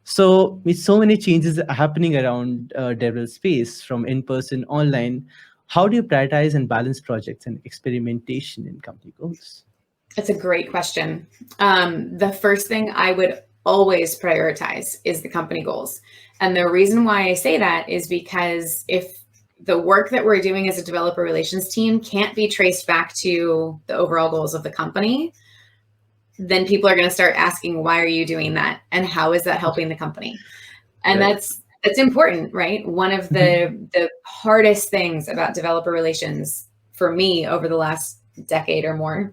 So with so many changes happening around DevRel space from in-person online, how do you prioritize and balance projects and experimentation in company goals? That's a great question. The first thing I would always prioritize is the company goals. And the reason why I say that is because if the work that we're doing as a developer relations team can't be traced back to the overall goals of the company, then people are going to start asking, why are you doing that? And how is that helping the company? And Right. that's important, right? One of the hardest things about developer relations for me over the last decade or more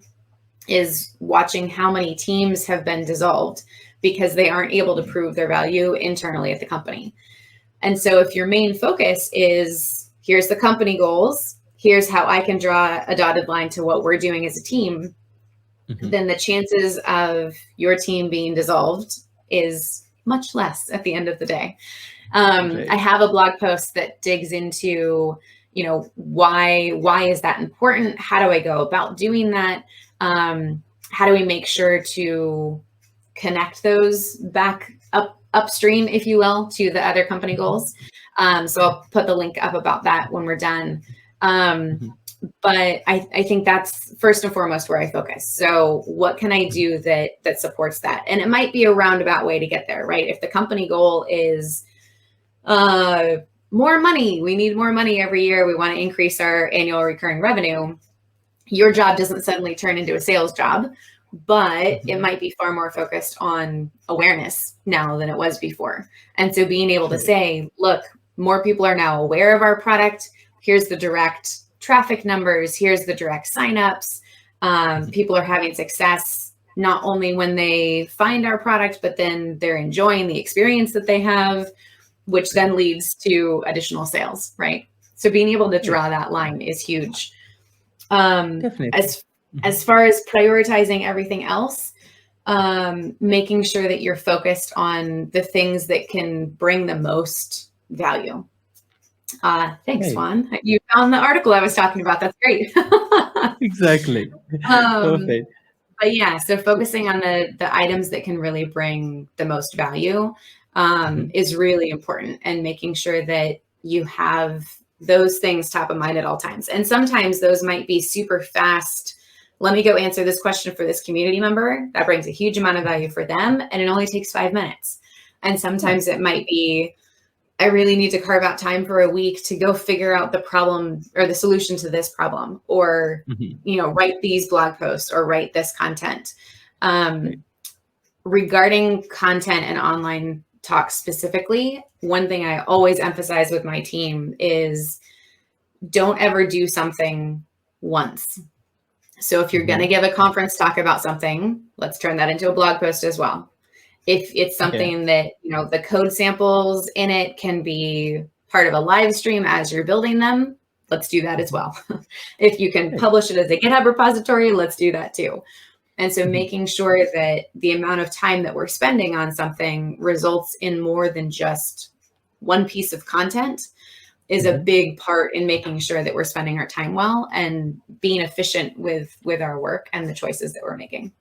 is watching how many teams have been dissolved because they aren't able to prove their value internally at the company. And so if your main focus is, here's the company goals, here's how I can draw a dotted line to what we're doing as a team, then the chances of your team being dissolved is much less at the end of the day. Right. I have a blog post that digs into, why is that important? How do I go about doing that? How do we make sure to connect those back upstream, if you will, to the other company goals? So I'll put the link up about that when we're done. But I think that's first and foremost where I focus. So what can I do that supports that? And it might be a roundabout way to get there, right? If the company goal is more money, we need more money every year, we want to increase our annual recurring revenue, your job doesn't suddenly turn into a sales job, but it might be far more focused on awareness now than it was before. And so being able to say, look, more people are now aware of our product. Here's the direct traffic numbers. Here's the direct signups. People are having success, not only when they find our product, but then they're enjoying the experience that they have, which then leads to additional sales, right? So being able to draw that line is huge. Definitely. As far as prioritizing everything else, making sure that you're focused on the things that can bring the most value. Thanks, Juan. You found the article I was talking about. That's great. Exactly. Perfect. But yeah, so focusing on the items that can really bring the most value is really important, and making sure that you have those things top of mind at all times. And sometimes those might be super fast. Let me go answer this question for this community member. That brings a huge amount of value for them, and it only takes 5 minutes. And sometimes it might be, I really need to carve out time for a week to go figure out the problem or the solution to this problem, or, write these blog posts or write this content. Regarding content and online talk specifically, one thing I always emphasize with my team is don't ever do something once. So if you're going to give a conference talk about something, let's turn that into a blog post as well. If it's something that, the code samples in it can be part of a live stream as you're building them, let's do that as well. If you can publish it as a GitHub repository, let's do that too. And so making sure that the amount of time that we're spending on something results in more than just one piece of content is a big part in making sure that we're spending our time well and being efficient with our work and the choices that we're making.